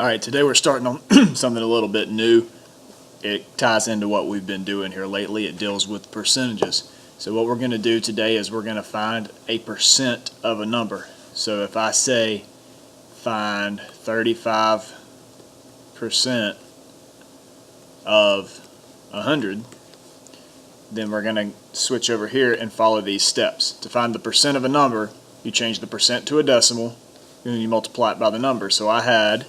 Alright, today we're starting on something a little bit new. It ties into what we've been doing here lately. It deals with percentages. So what we're going to do today is we're going to find a percent of a number. So if I say find 35% of 100, then we're going to switch over here and follow these steps. To find the percent of a number, you change the percent to a decimal, and then you multiply it by the number. So I had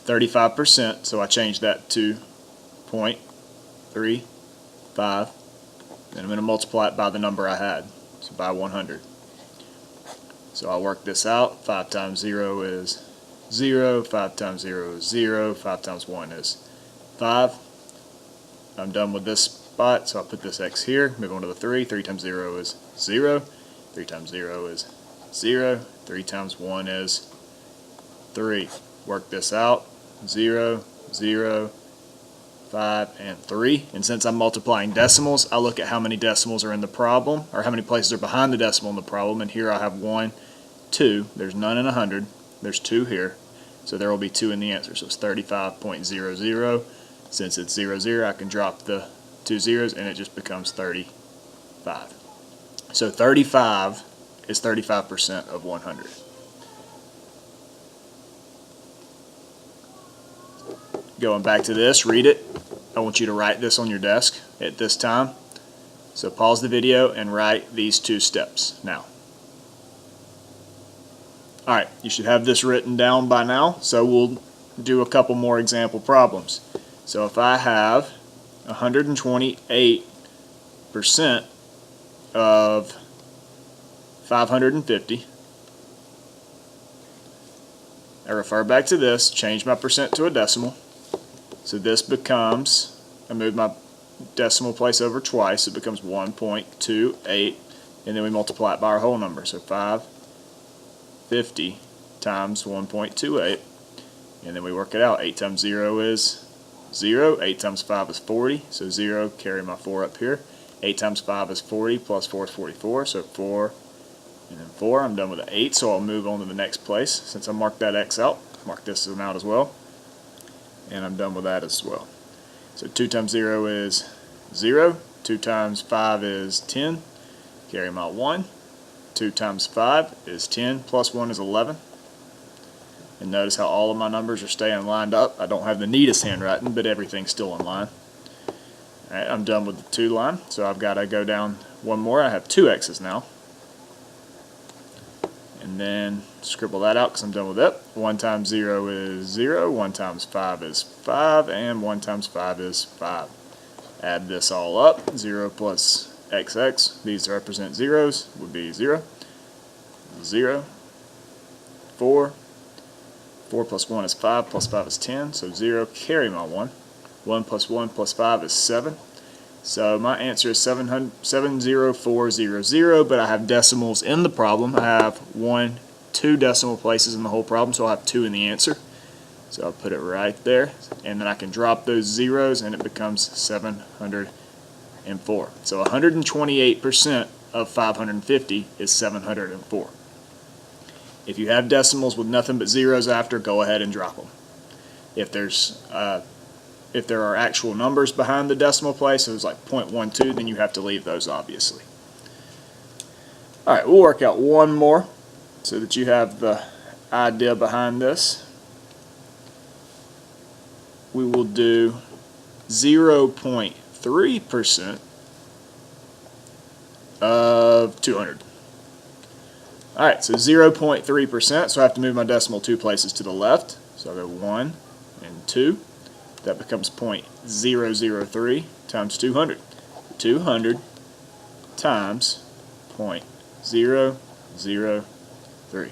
35%, so I changed that to 0.35, then I'm going to multiply it by the number I had, so by 100. So I'll work this out. 5 times 0 is 0, 5 times 0 is 0, 5 times 1 is 5. I'm done with this spot, so I'll put this x here, move on to the 3. 3 times 0 is 0, 3 times 0 is 0, 3 times 1 is 3. Work this out. 0, 0, 5, and 3. And since I'm multiplying decimals, I look at how many decimals are in the problem, or how many places are behind the decimal in the problem. And here I have 1, 2. There's none in 100. There's 2 here. So there will be 2 in the answer. So it's 35.00. Since it's 0, 0, I can drop the 2 zeros and it just becomes 35. So 35 is 35% of 100. Going back to this, read it. I want you to write this on your desk at this time. So pause the video and write these 2 steps now. Alright, you should have this written down by now, so we'll do a couple more example problems. So if I have 128% of 550, I refer back to this, change my percent to a decimal. So this becomes, I move my decimal place over twice, it becomes 1.28, and then we multiply it by our whole number. So 550 times 1.28, and then we work it out. 8 times 0 is 0, 8 times 5 is 40, so 0, carry my 4 up here. 8 times 5 is 40, plus 4 is 44, so 4, and then 4. I'm done with the 8, so I'll move on to the next place. Since I marked that X out, mark this one out as well. And I'm done with that as well. So 2 times 0 is 0, 2 times 5 is 10, carry my 1, 2 times 5 is 10, plus 1 is 11. And notice how all of my numbers are staying lined up. I don't have the neatest handwriting, but everything's still in line. Alright, I'm done with the 2 line, so I've got to go down one more. I have 2 X's now. And then scribble that out because I'm done with it. 1 times 0 is 0, 1 times 5 is 5, and 1 times 5 is 5. Add this all up. 0 plus XX, these represent zeros, would be 0. 0, 4, 4 plus 1 is 5, plus 5 is 10, so 0, carry my 1. 1 plus 1 plus 5 is 7. So my answer is 70400, but I have decimals in the problem. I have 2 decimal places in the whole problem, so I'll have 2 in the answer. So I'll put it right there, and then I can drop those zeros and it becomes 704. So 128% of 550 is 704. If you have decimals with nothing but zeros after, go ahead and drop them. If there are actual numbers behind the decimal place, so it's like 0.12, then you have to leave those, obviously. Alright, we'll work out one more so that you have the idea behind this. We will do 0.3% of 200. Alright, so 0.3%, so I have to move my decimal 2 places to the left. So I'll go 1 and 2. That becomes 0.003 times 200. 200 times 0.003.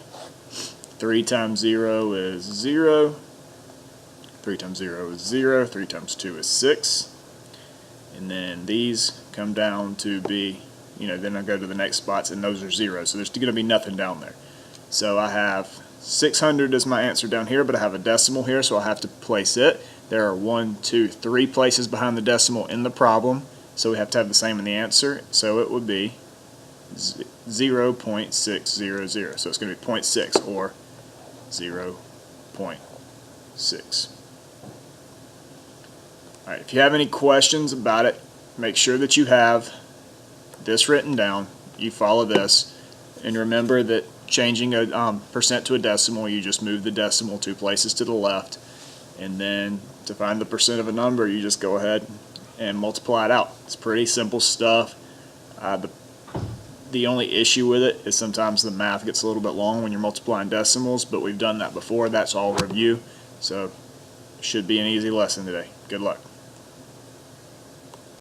3 times 0 is 0. 3 times 0 is 0. 3 times 2 is 6. And then these come down to be, then I go to the next spots and those are 0. So there's going to be nothing down there. So I have 600 as my answer down here, but I have a decimal here, so I'll have to place it. There are 1, 2, 3 places behind the decimal in the problem, so we have to have the same in the answer. So it would be 0.600. So it's going to be 0.6 or 0.6. 1.6. All right, if you have any questions about it, make sure that you have this written down. You follow this, and remember that changing a percent to a decimal, you just move the decimal 2 places to the left, and then to find the percent of a number, you just go ahead and multiply it out. It's pretty simple stuff. The only issue with it is sometimes the math gets a little bit long when you're multiplying decimals, but we've done that before. That's all review, so should be an easy lesson today. Good luck.